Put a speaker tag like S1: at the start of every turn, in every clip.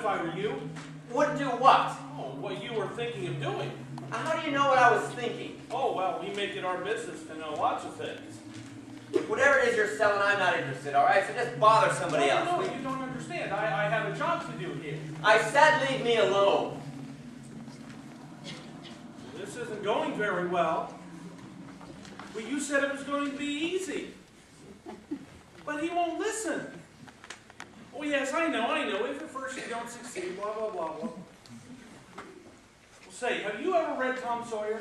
S1: if I were you.
S2: Wouldn't do what?
S1: Oh, what you were thinking of doing.
S2: How do you know what I was thinking?
S1: Oh, well, we make it our business to know lots of things.
S2: Whatever it is you're selling, I'm not interested, all right? So just bother somebody else.
S1: No, you don't understand. I have a job to do here.
S2: I said leave me alone.
S1: This isn't going very well. Well, you said it was going to be easy. But he won't listen. Oh, yes, I know. If at first you don't succeed, blah, blah, blah, blah. Well, say, have you ever read Tom Sawyer?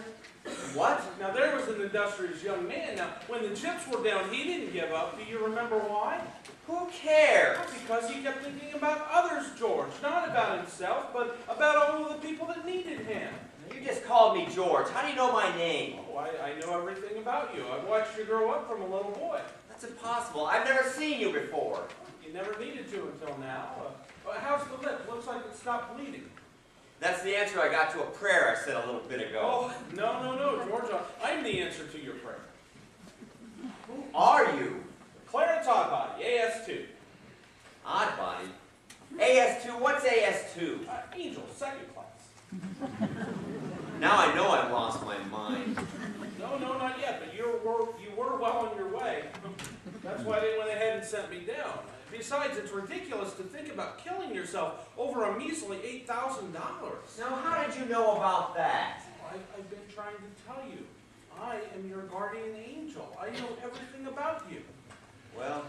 S2: What?
S1: Now, there was an industrious young man. Now, when the chips were down, he didn't give up. Do you remember why?
S2: Who cares?
S1: Because he kept thinking about others, George. Not about himself, but about all of the people that needed him.
S2: You just called me George. How do you know my name?
S1: Oh, I know everything about you. I've watched you grow up from a little boy.
S2: That's impossible. I've never seen you before.
S1: You never needed to until now. How's the lip? Looks like it stopped bleeding.
S2: That's the answer I got to a prayer I said a little bit ago.
S1: Oh, no, George. I'm the answer to your prayer.
S2: Who are you?
S1: Clarence Odbody, AS2.
S2: Odbody? AS2? What's AS2?
S1: Angel, second class.
S2: Now I know I've lost my mind.
S1: No, not yet, but you were well on your way. That's why they went ahead and sent me down. Besides, it's ridiculous to think about killing yourself over a measly $8,000.
S2: Now, how did you know about that?
S1: I've been trying to tell you. I am your guardian angel. I know everything about you.
S2: Well,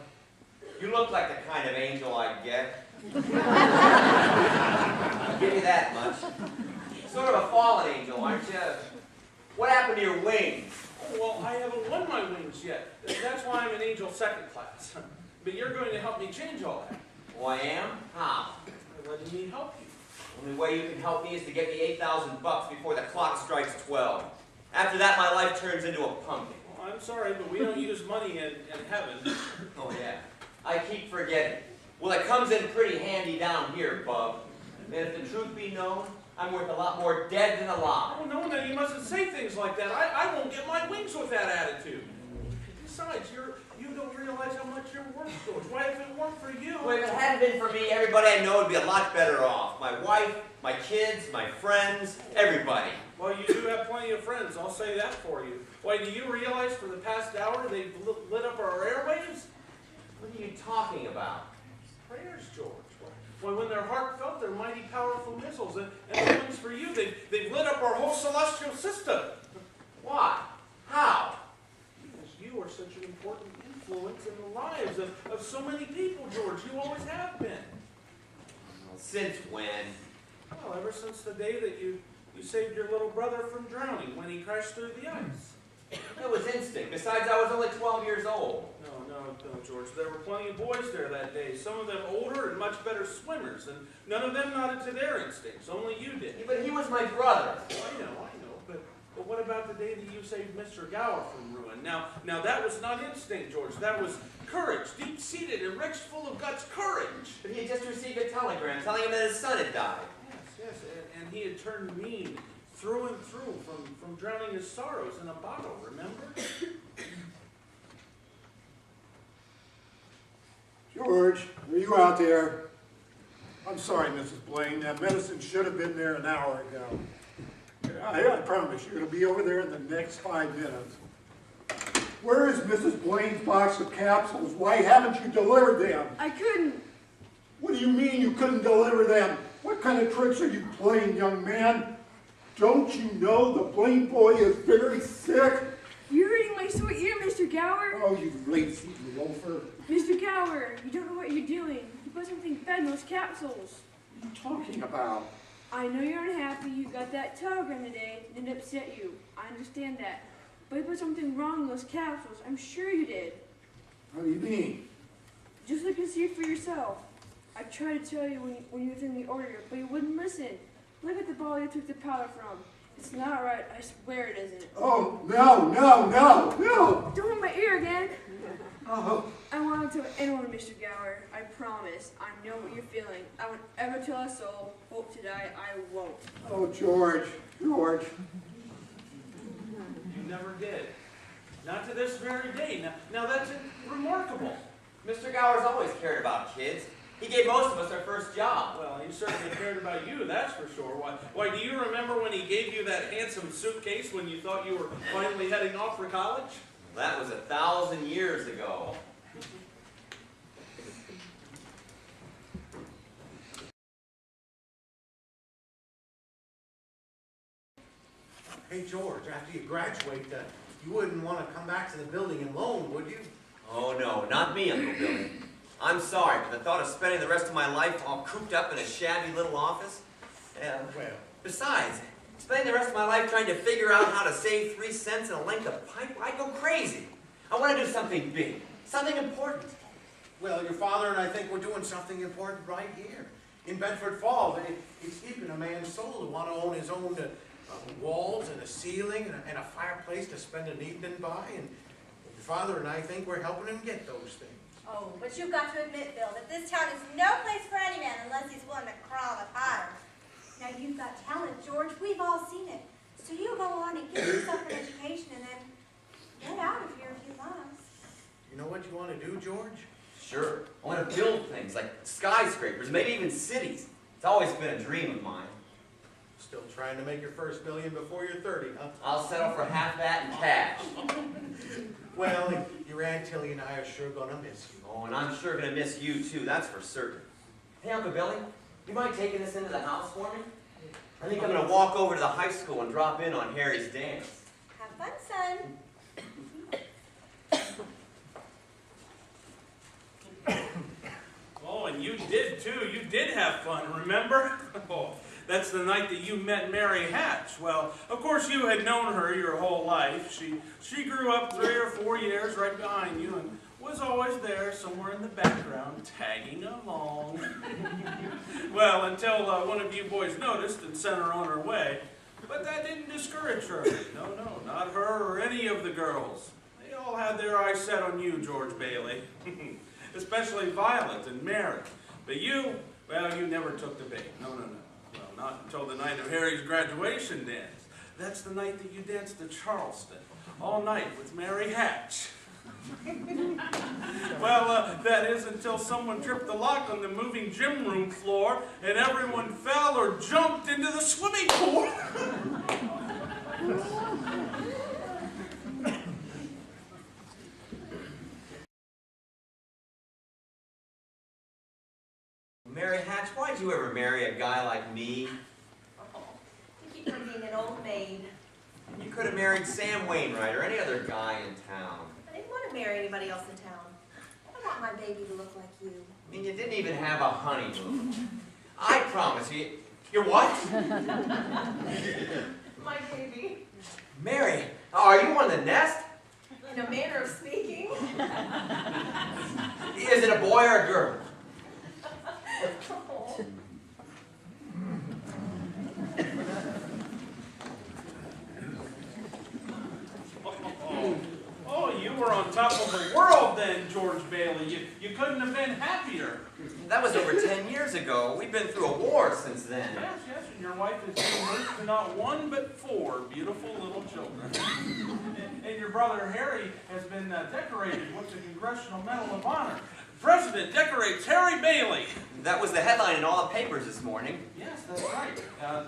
S2: you look like the kind of angel I'd get. I'll give you that much. Sort of a fallen angel, aren't you? What happened to your wings?
S1: Oh, well, I haven't won my wings yet. That's why I'm an angel second class. But you're going to help me change all that.
S2: Oh, I am? How?
S1: By letting me help you.
S2: The only way you can help me is to get me $8,000 before the clock strikes 12. After that, my life turns into a pumpkin.
S1: Well, I'm sorry, but we don't use money in heaven.
S2: Oh, yeah. I keep forgetting. Well, it comes in pretty handy down here, bub. And if the truth be known, I'm worth a lot more dead than alive.
S1: Oh, no, you mustn't say things like that. I won't get my wings with that attitude. Besides, you don't realize how much you're worth, George. Why, if it weren't for you...
S2: Well, if it hadn't been for me, everybody I know would be a lot better off. My wife, my kids, my friends, everybody.
S1: Well, you do have plenty of friends, I'll say that for you. Why, do you realize for the past hour they've lit up our airwaves?
S2: What are you talking about?
S1: Prayers, George. Why, when they're heartfelt, they're mighty powerful missiles. And the ones for you, they've lit up our whole celestial system.
S2: Why? How?
S1: Because you are such an important influence in the lives of so many people, George. You always have been.
S2: Well, since when?
S1: Well, ever since the day that you saved your little brother from drowning when he crashed through the ice.
S2: It was instinct. Besides, I was only 12 years old.
S1: No, George. There were plenty of boys there that day. Some of them older and much better swimmers, and none of them nodded to their instincts. Only you did.
S2: Yeah, but he was my brother.
S1: I know. But what about the day that you saved Mr. Gower from ruin? Now that was not instinct, George. That was courage, deep-seated and rich, full of guts courage.
S2: But he had just received a telegram telling him that his son had died.
S1: Yes, and he had turned mean through and through from drowning his sorrows in a bottle, remember?
S3: George, are you out there? I'm sorry, Mrs. Blaine. That medicine should have been there an hour ago. I promise you, it'll be over there in the next 5 minutes. Where is Mrs. Blaine's box of capsules? Why haven't you delivered them?
S4: I couldn't.
S3: What do you mean you couldn't deliver them? What kind of tricks are you playing, young man? Don't you know the Blaine boy is very sick?
S4: You're hurting my sore ear, Mr. Gower.
S3: Oh, you lazy loafer.
S4: Mr. Gower, you don't know what you're doing. You put something bad in those capsules.
S3: What are you talking about?
S4: I know you're unhappy. You got that telegram today and it upset you. I understand that. But you put something wrong in those capsules. I'm sure you did.
S3: What do you mean?
S4: Just look and see for yourself. I tried to tell you when you were in the order, but you wouldn't listen. Look at the bottle you took the powder from. It's not right. I swear it isn't.
S3: Oh, no.
S4: Don't hit my ear again.
S3: Oh.
S4: I won't tell anyone, Mr. Gower. I promise. I know what you're feeling. I won't ever tell a soul. Hope to die. I won't.
S3: Oh, George.
S1: You never did. Not to this very day. Now that's remarkable.
S2: Mr. Gower's always cared about kids. He gave most of us our first job.
S1: Well, he certainly cared about you, that's for sure. Why, do you remember when he gave you that handsome suitcase when you thought you were finally heading off for college?
S2: That was 1,000 years ago.
S5: Hey, George, after you graduate, you wouldn't want to come back to the building alone, would you?
S2: Oh no, not me, Uncle Billy. I'm sorry, but the thought of spending the rest of my life all cooped up in a shabby little office?
S5: Well,
S2: Besides, spending the rest of my life trying to figure out how to save 3 cents in a length of pipe, I'd go crazy. I want to do something big, something important.
S5: well, your father and I think we're doing something important right here. In Bedford Falls, it's steeping a man's soul to want to own his own walls and a ceiling and a fireplace to spend an evening by. And your father and I think we're helping him get those things.
S6: Oh, but you've got to admit, Bill, that this town is no place for any man unless he's willing to crawl the higher. Now, you've got talent, George. We've all seen it. So you go on and get yourself an education and then get out of here if you must.
S5: You know what you want to do, George?
S2: Sure, I want to build things like skyscrapers, maybe even cities. It's always been a dream of mine.
S5: Still trying to make your first million before you're 30, huh?
S2: I'll settle for half that in cash.
S5: Well, your Aunt Tilly and I are sure gonna miss you.
S2: Oh, and I'm sure gonna miss you too, that's for certain. Hey, Uncle Billy, you mind taking this into the house for me? I think I'm gonna walk over to the high school and drop in on Harry's dance.
S6: Have fun, son.
S1: Oh, and you did too. You did have fun, remember? Oh, that's the night that you met Mary Hatch. Well, of course you had known her your whole life. She grew up 3 or 4 years right behind you and was always there somewhere in the background, tagging along. Well, until one of you boys noticed and sent her on her way. But that didn't discourage her. No, not her or any of the girls. They all had their eyes set on you, George Bailey. Especially Violet and Mary. But you, well, you never took the bait. No. Well, not until the night of Harry's graduation dance. That's the night that you danced to Charleston, all night with Mary Hatch. Well, that is until someone tripped the lock on the moving gym room floor and everyone fell or jumped into the swimming pool.
S2: Mary Hatch, why'd you ever marry a guy like me?
S6: To keep from being an old maid.
S2: You could have married Sam Wainwright or any other guy in town.
S6: I didn't want to marry anybody else in town. I want my baby to look like you.
S2: I mean, you didn't even have a honeymoon. I promise you. You're what?
S6: My baby.
S2: Mary, are you on the nest?
S6: In a manner of speaking.
S2: Is it a boy or a girl?
S1: Oh, you were on top of the world then, George Bailey. You couldn't have been happier.
S2: That was over 10 years ago. We've been through a war since then.
S1: Yes, and your wife has given birth to not 1 but 4 beautiful little children. And your brother Harry has been decorated with the Congressional Medal of Honor. The President decorates Harry Bailey.
S2: That was the headline in all the papers this morning.
S1: Yes, that's right.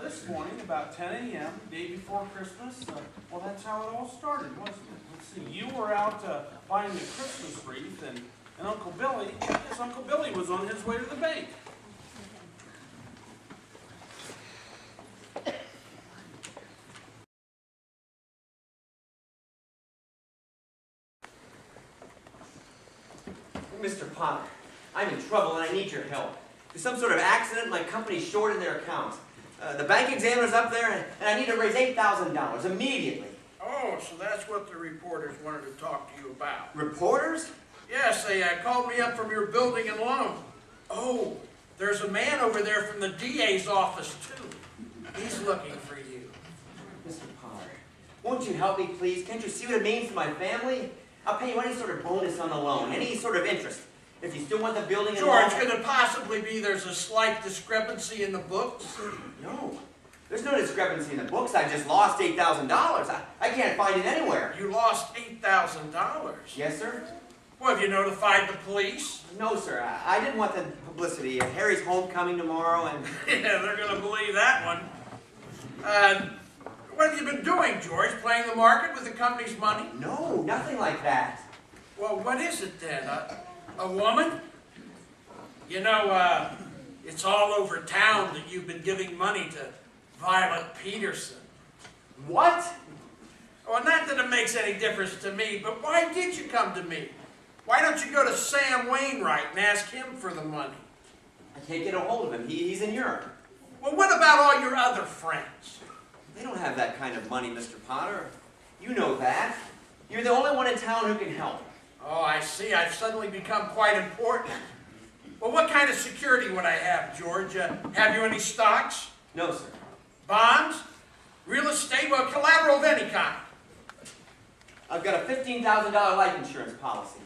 S1: This morning, about 10 a.m., day before Christmas, well, that's how it all started, wasn't it? Let's see, you were out buying the Christmas wreath, and Uncle Billy, yes, Uncle Billy was on his way to the bank.
S2: Mr. Potter, I'm in trouble and I need your help. There's some sort of accident, my company's short in their accounts. The bank examiner's up there and I need to raise $8,000 immediately.
S7: Oh, so that's what the reporters wanted to talk to you about.
S2: Reporters?
S7: Yes, they called me up from your building and loan. Oh, there's a man over there from the DA's office, too. He's looking for you.
S2: Mr. Potter, won't you help me, please? Can't you see what it means to my family? I'll pay you any sort of bonus on the loan, any sort of interest. If you still want the building and
S7: George,
S2: loan...
S7: could it possibly be there's a slight discrepancy in the books?
S2: No. There's no discrepancy in the books. I just lost $8,000. I can't find it anywhere.
S7: You lost $8,000.
S2: Yes, sir?
S7: Well, have you notified the police?
S2: No, sir, I didn't want the publicity. Harry's homecoming tomorrow, and...
S7: Yeah, they're going to believe that one. What have you been doing, George? Playing the market with the company's money?
S2: No, nothing like that.
S7: Well, what is it then? A woman? You know, it's all over town that you've been giving money to Violet Peterson.
S2: What?
S7: Well, not that it makes any difference to me, but why did you come to me? Why don't you go to Sam Wainwright and ask him for the money?
S2: I can't get a hold of him. He's in Europe.
S7: Well, what about all your other friends?
S2: They don't have that kind of money, Mr. Potter. You know that. You're the only one in town who can help.
S7: Oh, I see. I've suddenly become quite important. Well, what kind of security would I have, George? Have you any stocks?
S2: No, sir.
S7: Bonds? Real estate? Well, collateral of any kind.
S2: I've got a $15,000 life insurance policy.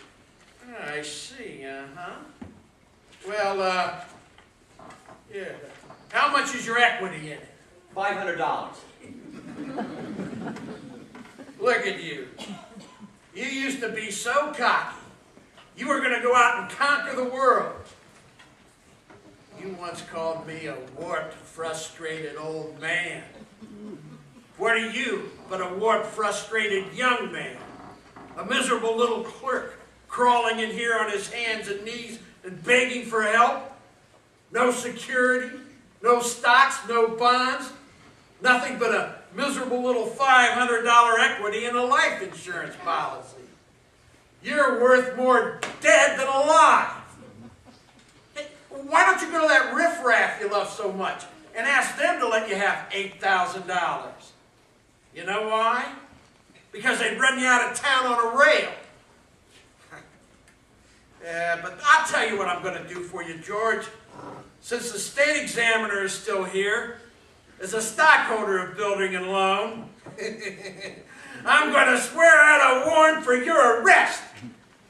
S7: I see, Well, yeah. How much is your equity in it?
S2: $500.
S7: Look at you. You used to be so cocky. You were going to go out and conquer the world. You once called me a warped, frustrated old man. What are you but a warped, frustrated young man? A miserable little clerk crawling in here on his hands and knees and begging for help? No security, no stocks, no bonds, nothing but a miserable little $500 equity in a life insurance policy. You're worth more dead than alive. Hey, why don't you go to that riffraff you love so much and ask them to let you have $8,000? You know why? Because they'd run you out of town on a rail. But I'll tell you what I'm going to do for you, George. Since the state examiner is still here, as a stockholder of Building and Loan, I'm going to swear out a warrant for your arrest.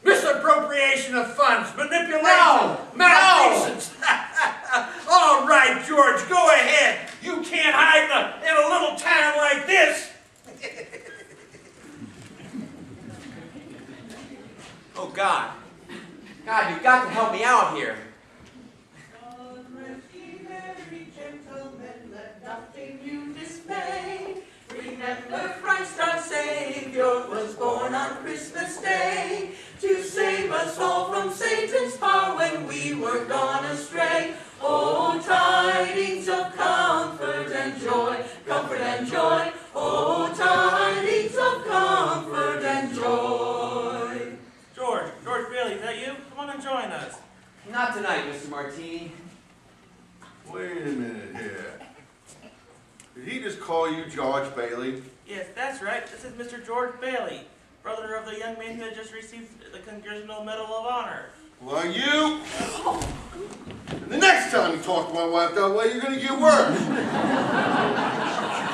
S7: Misappropriation of funds, manipulation, malfeasance. All right, George, go ahead. You can't hide in a little town like this.
S2: Oh, God. God, you've got to help me out here.
S8: God rest ye merry gentlemen, let nothing you dismay. Remember Christ our Savior was born on Christmas Day to save us all from Satan's power when we were gone astray. Oh, tidings of comfort and joy, comfort and joy. Oh, tidings of comfort and joy.
S1: George Bailey, is that you? Come on and join us.
S2: Not tonight, Mr. Martini.
S9: Wait a minute here. Did he just call you George Bailey?
S1: Yes, that's right. This is Mr. George Bailey, brother of the young man who had just received the Congressional Medal of Honor.
S9: Well, you... The next time you talk to my wife that way, you're going to get worse. She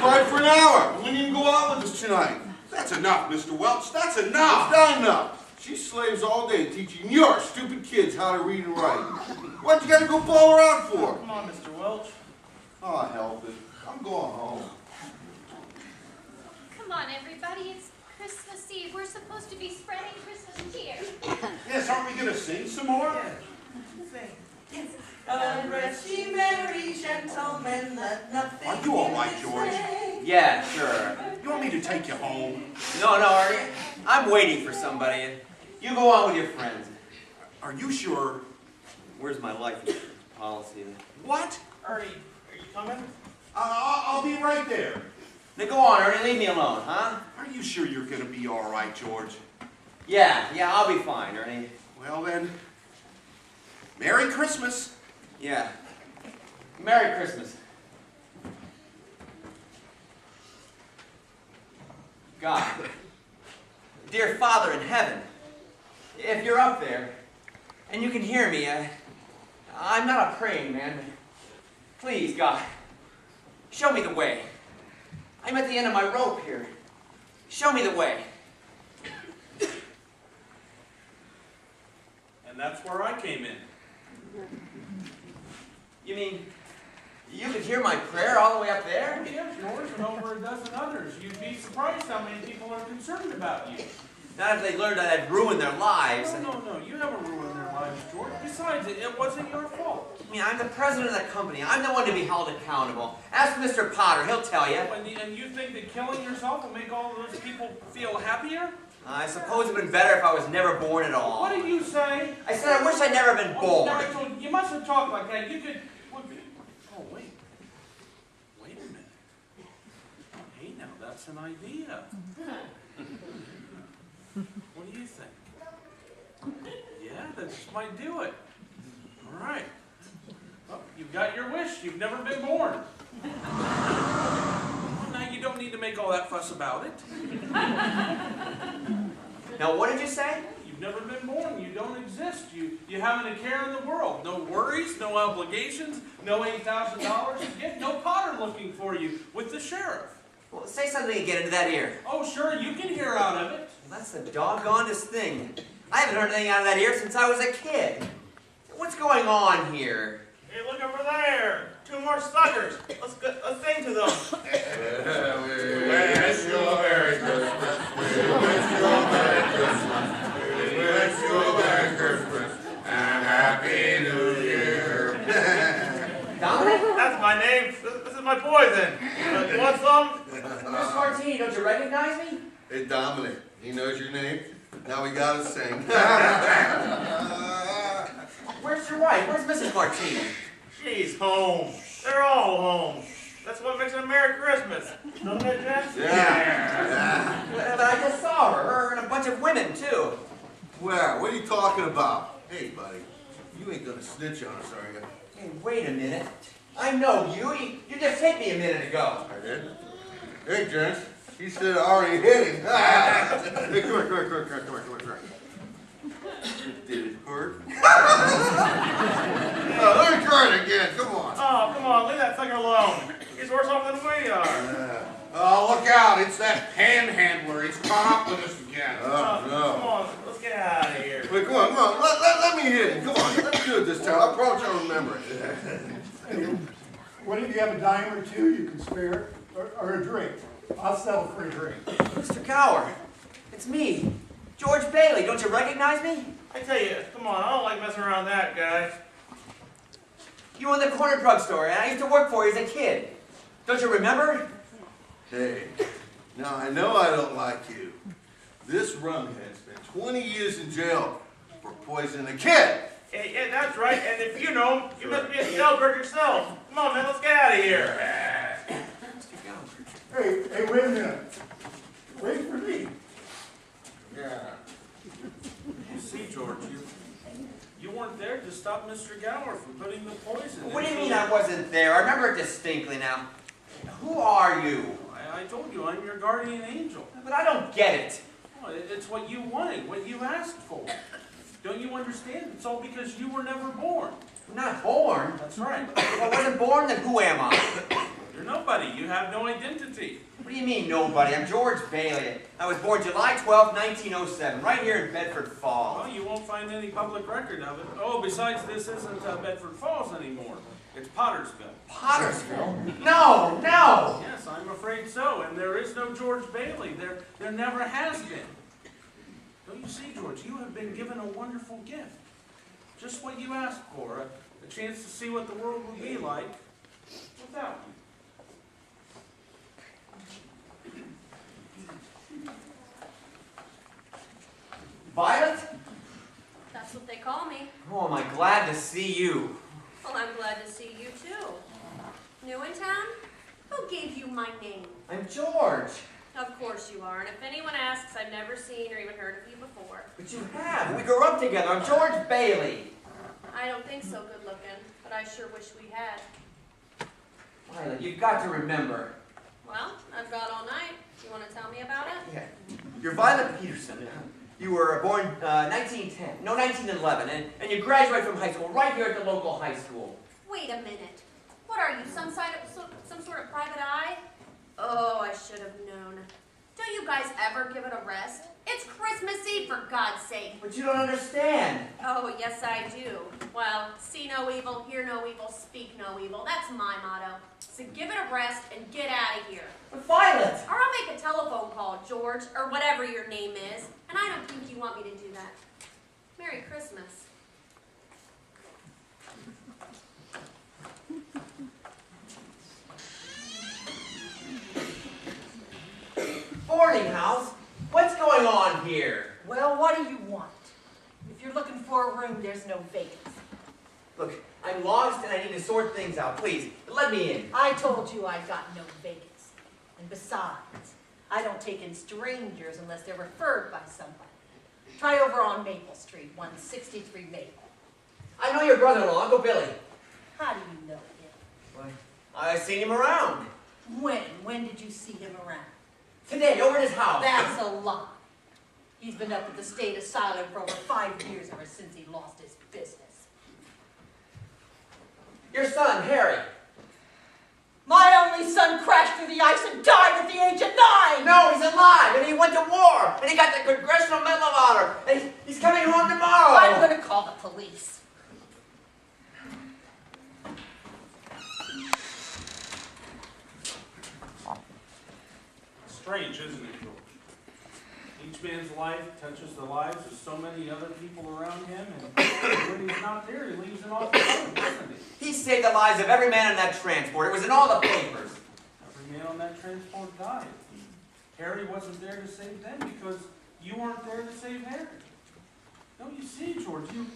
S9: cried for an hour. We didn't even go out with us tonight. That's enough, Mr. Welch. That's enough. It's not enough. She slaves all day teaching your stupid kids how to read and write. What you got to go ball around for?
S1: Come on, Mr. Welch.
S9: Oh, help it. I'm going home.
S10: Come on, everybody, it's Christmas Eve. We're supposed to be spreading Christmas cheer.
S9: Yes, aren't we going to sing some more?
S8: God rest ye merry gentlemen, let nothing
S9: Are you all right,
S8: you
S9: George?
S8: dismay.
S2: Yeah, sure.
S9: You want me to take you home?
S2: No, Artie. I'm waiting for somebody. You go on with your friends.
S9: Are you sure?
S2: Where's my life insurance policy?
S9: What?
S1: Ernie, are you coming?
S9: I'll be right there.
S2: Now go on, Ernie. Leave me alone, huh?
S9: Are you sure you're going to be all right, George?
S2: Yeah, I'll be fine, Ernie.
S9: Well then, Merry Christmas.
S2: Yeah. Merry Christmas. God, dear Father in heaven, if you're up there and you can hear me, I'm not a praying man. Please, God, show me the way. I'm at the end of my rope here. Show me the way.
S1: And that's where I came in.
S2: You mean you could hear my prayer all the way up there?
S1: Yes, yours and over a dozen others. You'd be surprised how many people are concerned about you.
S2: Not if they learned that I'd ruined their lives.
S1: No, you haven't ruined their lives, George. Besides, it wasn't your fault.
S2: I mean, I'm the president of the company. I'm the one to be held accountable. Ask Mr. Potter, he'll tell you.
S1: And you think that killing yourself will make all those people feel happier?
S2: I suppose it would have been better if I was never born at all.
S1: What did you say?
S2: I said I wish I'd never been born.
S1: No, you mustn't talk like that. You could... Oh, wait. Wait a minute. Hey, now, that's an idea. What do you think? Yeah, that might do it. All right. Well, you've got your wish. You've never been born. Well, now you don't need to make all that fuss about it.
S2: Now, what did you say?
S1: You've never been born. You don't exist. You haven't a care in the world. No worries, no obligations, no $8,000 to get, no Potter looking for you with the sheriff.
S2: Well, say something and get into that ear.
S1: Oh, sure, you can hear out of it.
S2: Well, that's the doggonedest thing. I haven't heard anything out of that ear since I was a kid. What's going on here?
S11: Hey, look over there. 2 more suckers. Let's sing to them.
S9: We wish you a Merry Christmas. We wish you a Merry Christmas. We wish you a Merry Christmas and Happy New Year.
S2: Dominic?
S11: That's my name. This is my poison. You want some?
S2: Miss Martini, don't you recognize me?
S9: Hey, Dominic, he knows your name. Now we gotta sing.
S2: Where's your wife? Where's Mrs. Martini?
S11: She's home. They're all home. That's what makes it a Merry Christmas. Doesn't it, Jess?
S9: Yeah.
S2: But I just saw her and a bunch of women, too.
S9: Where? What are you talking about? Hey, buddy, you ain't gonna snitch on us, are you?
S2: Hey, wait a minute. I know you. You just hit me a minute ago.
S9: I did? Hey, gents. He said I already hit him. Hey, come here. Did it hurt? No, let me try it again. Come on.
S11: Oh, come on. Leave that sucker alone. He's worse off than we are.
S7: Oh, look out. It's that panhandler. He's caught up with us again.
S9: Oh,
S11: Come
S9: no.
S11: on. Let's get out of here.
S9: Wait, come on. Let me hit him. Come on. Let's do it this time. I promise I'll remember it.
S3: What if you have a dime or two you can spare, or a drink? I'll settle for a drink.
S2: Mr. Gower, it's me, George Bailey. Don't you recognize me?
S11: I tell you, come on. I don't like messing around that guy.
S2: You own the corner drugstore, and I used to work for you as a kid. Don't you remember?
S9: Hey, now I know I don't like you. This rumhead spent 20 years in jail for poisoning a kid.
S11: Yeah, that's right. And if you know him, you must be a jailbird yourself. Come on, man. Let's get out of here.
S3: Hey, wait a minute. Wait for me.
S9: Yeah.
S1: You see, George, you weren't there to stop Mr. Gower from putting the poison in.
S2: What do you mean I wasn't there? I remember it distinctly now. Who are you?
S1: I told you, I'm your guardian angel.
S2: But I don't get it.
S1: Oh, it's what you wanted, what you asked for. Don't you understand? It's all because you were never born.
S2: I'm not born.
S1: That's right.
S2: If I wasn't born, then who am I?
S1: You're nobody. You have no identity.
S2: What do you mean, nobody? I'm George Bailey. I was born July 12, 1907, right here in Bedford Falls.
S1: Well, you won't find any public record of it. Oh, besides, this isn't Bedford Falls anymore. It's Pottersville.
S2: Pottersville? No!
S1: Yes, I'm afraid so. And there is no George Bailey. There never has been. Don't you see, George? You have been given a wonderful gift. Just what you asked for. A chance to see what the world would be like without you.
S2: Violet?
S12: That's what they call me.
S2: Oh, am I glad to see you.
S12: Well, I'm glad to see you too. New in town? Who gave you my name?
S2: I'm George.
S12: Of course you are, and if anyone asks, I've never seen or even heard of you before.
S2: But you have. We grew up together. I'm George Bailey.
S12: I don't think so good looking, but I sure wish we had.
S2: Violet, you've got to remember.
S12: Well, I've got all night. You want to tell me about it?
S2: Yeah. You're Violet Peterson. You were born 1911, and you graduated from high school right here at the local high school.
S12: Wait a minute. What are you, some sort of private eye? Oh, I should have known. Don't you guys ever give it a rest? It's Christmas Eve, for God's sake.
S2: But you don't understand.
S12: Oh, yes, I do. Well, see no evil, hear no evil, speak no evil. That's my motto. So give it a rest and get out of here.
S2: But Violet!
S12: Or I'll make a telephone call, George, or whatever your name is. And I don't think you want me to do that. Merry Christmas.
S2: Boarding house? What's going on here?
S8: Well, what do you want? If you're looking for a room, there's no vacancy.
S2: Look, I'm lost and I need to sort things out. Please, let me in.
S8: I told you I got no vacancy. And besides, I don't take in strangers unless they're referred by somebody. Try over on Maple Street, 163 Maple.
S2: I know your brother-in-law, Uncle Billy.
S8: How do you know him?
S2: Why, I've seen him around.
S8: When? When did you see him around?
S2: Today, over at his house.
S8: That's a lie. He's been up at the state asylum for over 5 years, ever since he lost his business.
S2: Your son, Harry.
S8: My only son crashed through the ice and died at the age of 9!
S2: No, he's alive, and he went to war, and he got the Congressional Medal of Honor, and he's coming home tomorrow.
S8: I'm going to call the police.
S1: Strange, isn't it, George? Each man's life touches the lives of so many other people around him, and when he's not there, he leaves it all alone, doesn't he?
S2: He saved the lives of every man in that transport. It was in all the papers.
S1: Every man on that transport died. Harry wasn't there to save them because you weren't there to save Harry. Don't you see, George? You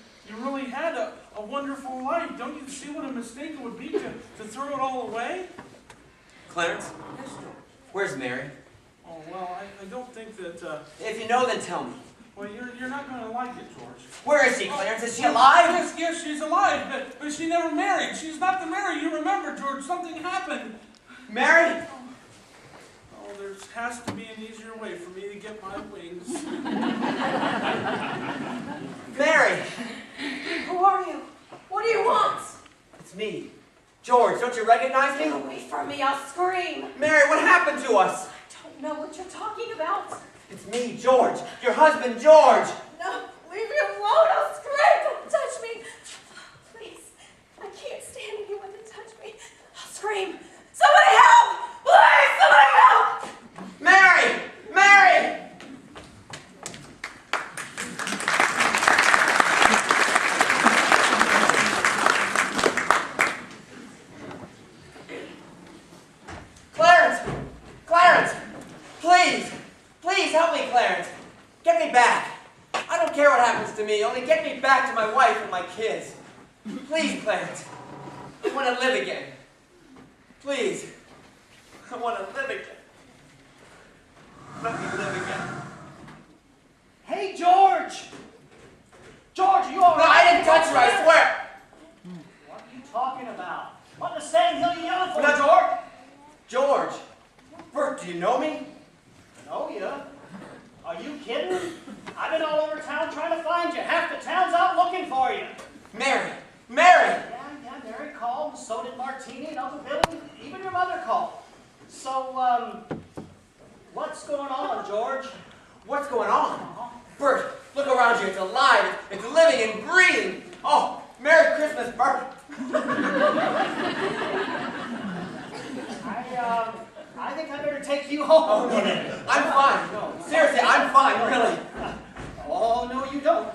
S1: really had a wonderful life. Don't you see what a mistake it would be to throw it all away?
S2: Clarence,
S1: Yes, George.
S2: where's Mary?
S1: Oh, well, I don't think that,
S2: If you know, then tell me.
S1: well, you're not going to like it, George.
S2: Where is she, Clarence? Is she alive?
S1: Yes, she's alive, but she never married. She's not the Mary you remember, George. Something happened.
S2: Mary?
S1: Oh, there has to be an easier way for me to get my wings.
S2: Mary!
S8: Who are you? What do you want?
S2: It's me. George, don't you recognize
S8: Get
S2: me?
S8: away from me, I'll scream.
S2: Mary, what happened to us?
S8: I don't know what you're talking about.
S2: It's me, George. Your husband, George.
S8: No, leave me alone, I'll scream. Don't touch me. Please, I can't stand anyone to touch me. I'll scream. Somebody help! Please, somebody help!
S2: Mary! Mary! Clarence! Clarence! Please! Please help me, Clarence! Get me back! I don't care what happens to me, only get me back to my wife and my kids. Please, Clarence. I want to live again. Please. I want to live again. Let me live again.
S11: Hey, George! George, are you all
S2: No,
S11: right?
S2: I didn't touch her, I swear!
S11: What are you talking about? What in the sand hill you yelling for,
S2: No,
S11: George?
S2: George! Bert, do you know me?
S11: Know ya? Are you kidding? I've been all over town trying to find you. Half the town's out looking for you.
S2: Mary! Mary!
S11: Yeah, Mary called, and so did Martini and Uncle Billy, even your mother called. So, what's going on, George?
S2: What's going on? Bert, look around you. It's alive. It's living and breathing. Oh, Merry Christmas, Bert.
S11: I think I better take you home.
S2: Oh, no. I'm fine.
S11: No.
S2: Seriously, I'm fine, really.
S11: Oh, no, you don't.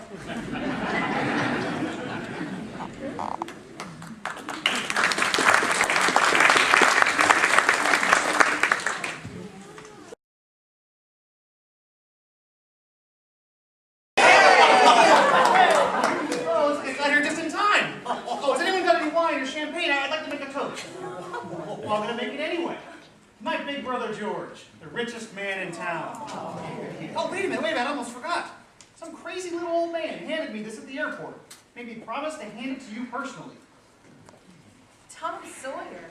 S11: Oh, it's got here just in time. Oh, has anyone got any wine or champagne? I'd like to make a toast. Well, I'm going to make it anyway. My big brother George, the richest man in town. Oh, wait a minute, I almost forgot. Some crazy little old man handed me this at the airport. Made me promise to hand it to you personally.
S12: Tom Sawyer.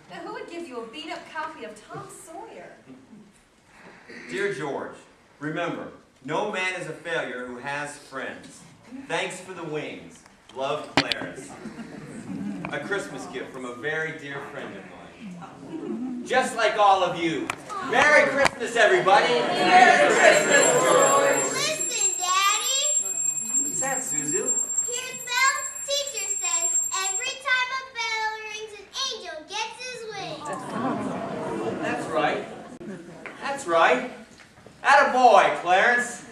S12: Now, who would give you a beat-up copy of Tom Sawyer?
S2: Dear George, remember, no man is a failure who has friends. Thanks for the wings. Love, Clarence. A Christmas gift from a very dear friend of mine. Just like all of you. Merry Christmas, everybody.
S8: Merry Christmas, George.
S13: Listen, Daddy.
S2: What's that, Zuzu?
S13: Here's bell. Teacher says every time a bell rings, an angel gets his wings.
S2: That's right. That's right. Atta boy, Clarence.